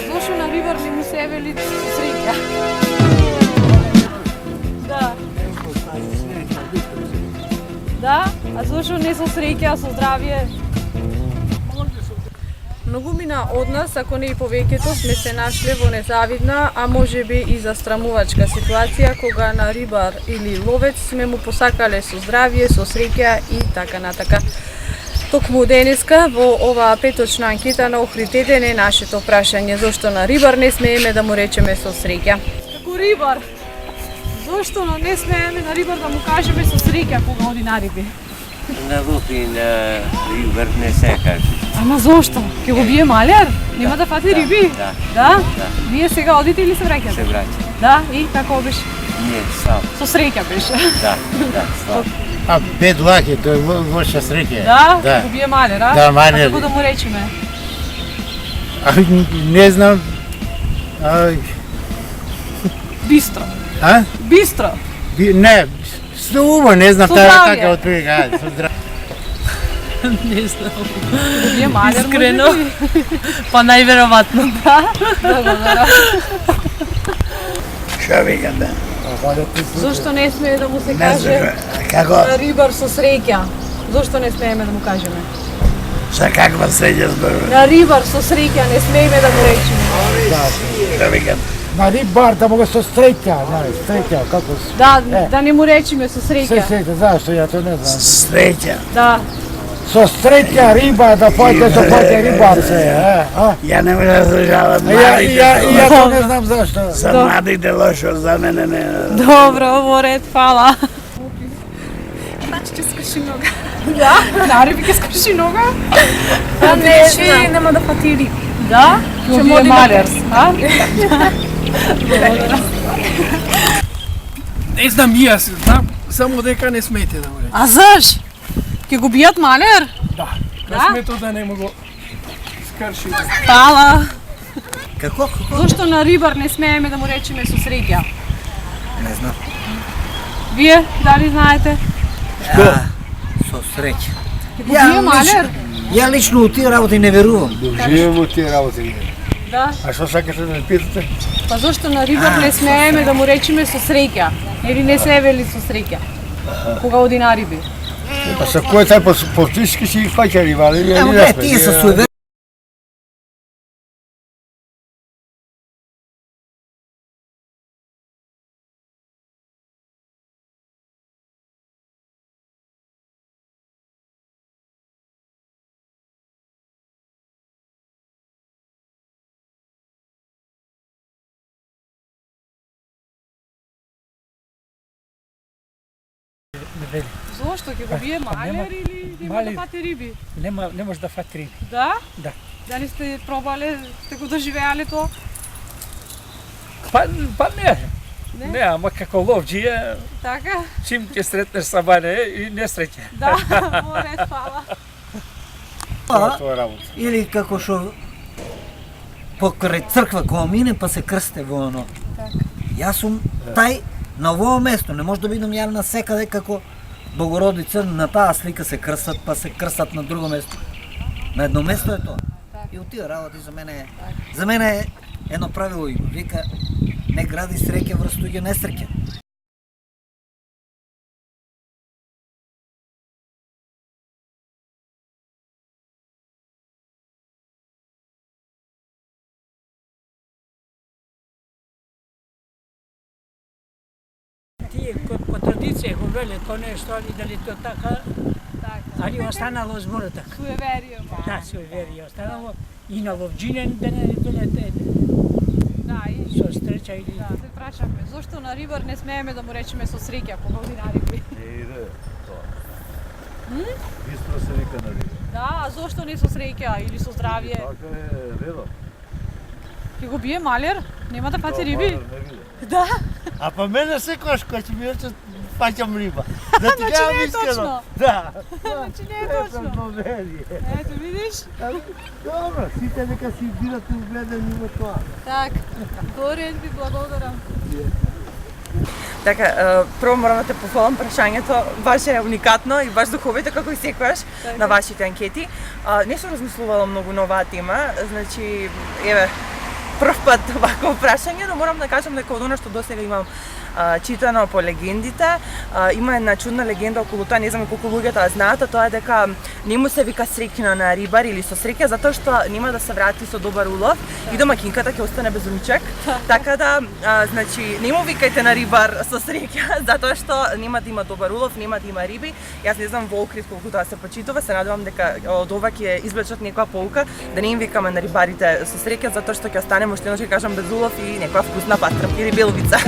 Зошто на рибар не му се вели со среќа? Да. Да? А зошто не со среќа, а со здравје? Многумина од нас, ако не и повеќето, сме се нашле во незавидна, а можеби и застрамувачка ситуација, кога на рибар или ловец сме му посакале со здравје, со среќа и така натака. Токму денеска во оваа петочна анкета на Охридеден е нашето прашање: зошто на рибар не смееме да му речеме со среќа? Како рибар, зошто не смееме на рибар да му кажеме со среќа кога оди на риби? На лупи на рибар не се каже. Ама зошто? Ќе го бие малер? Нема да фати риби? Да. Да? Вие сега одите или се враќате? Се враќа. Да, и како беше? Не, слабо. Со среќа беше. Да, слабо. А бед лаки, тој воша среќа. Да? Го бие малер, а? Да, малер. А како да му речеме? Не знам. Бистро. А? Бистро. Не, слуба, не знам Со таа здравје. така отприка, со здравје. Не знам. Го бие малер. Искрено? можеби? Па најверојатно. Да. Што викате? Зошто не смее да му се каже Како? на рибар со среќа? Зошто не смееме да му кажеме? Са каква среќа зборува? На рибар со среќа не смееме да му речеме. Што викате? На рибар да мога со среќа, знаеш, среќа, како Да не му речеме со се среќа. среќа, зашто ја тоа не знам. Среќа. Да. Со среќа риба да појде рибар се, а? Ја не може да слушавам Ја младите. тоа не знам зашто. За младите лошо, за мене не. Добро, во ред, фала. Значи ќе скрши нога. Да? На риби ќе скрши нога? А не, нема да фати риби. Да? Ќе му оди малер, а? Не знам, јас знам, само дека не смете да го рече. А заш? Ќе го бијат малер? Да. Да? Да смето да не му го скрши. Фала. Како? Зошто на рибар не смееме да му речеме со среќа? Не знам. Вие, дали знаете? Со среќа. Ќе го бие малер? Ја лично у тие работи не верувам. Живеем од тие работи. Да. А што сакате да ме питате? Па зошто на рибар не смееме да му речеме со среќа? Или не се вели со среќа? Кога оди на риби? Па со кој тај повтишки си фаќа риба, или Ама не бе, сме. тие се суеверни. Зошто ќе го бие малер или нема да малер. фати риби? Не може да фати риби. Да? Да. Дали сте пробале, сте го доживеале тоа? Па не. Не? Не, ама како ловџија, Така? чим ќе сретнеш сабане и несреќа. Да, во ред, фала. Тоа работа. Или како што покрај црква кога мине па се крсте во оно. Така. Јас сум тај на ово место, не може да бидам ја на секаде како Богородица, на таа слика се крстат, па се крстат на друго место. На едно место е тоа. И од тие работи за мене е едно правило и вика не гради среќа врз туѓа несреќа. Тие по традиција го веле тоа нешто, али дали тоа така, али останало зборот така. Суеверие, Да, суеверие останало и на ловџинен да не бидете Да, и со стреча или... да, се прашавме. Зошто на рибар не смееме да му речеме со среќа кога оди на риби? Бистро се вика на риба. Да, а зошто не со среќа или со здравје? Така е редо. Ќе го бие малер? Нема да фати риби? Не биде. Да? А па мене секојаш кога ќе ми рече фаќам риба. Да ти Значи кажам не е искрено. точно. Да. Значи не е точно. Поверие. Ето, видиш? Добро, сите нека си бидат угледени во тоа. Так, до ред ви благодарам. Така, прво морам да те пофалам, прашањето баш е уникатно и баш духовито како и секогаш на вашите анкети. Не сум размислувала многу на оваа тема, значи, еве, прв пат вакво прашање, но морам да кажам дека од оно што досега имам читано по легендите, има една чудна легенда околу тоа, не знам колку луѓето ја знаат, а тоа е дека не му се вика среќна на рибар или со среќа, затоа што нема да се врати со добар улов и домаќинката ќе остане без ручек. Така да, значи, не му викајте на рибар со среќа, затоа што нема да има добар улов, нема да има риби. Јас не знам во Охрид колку тоа се почитува, се надевам дека од ова ќе извлечат некоја поука, да не им викаме на рибарите со среќа, затоа што ќе останеме уште еднаш ќе кажам без улов и некоја вкусна патрам или беловица.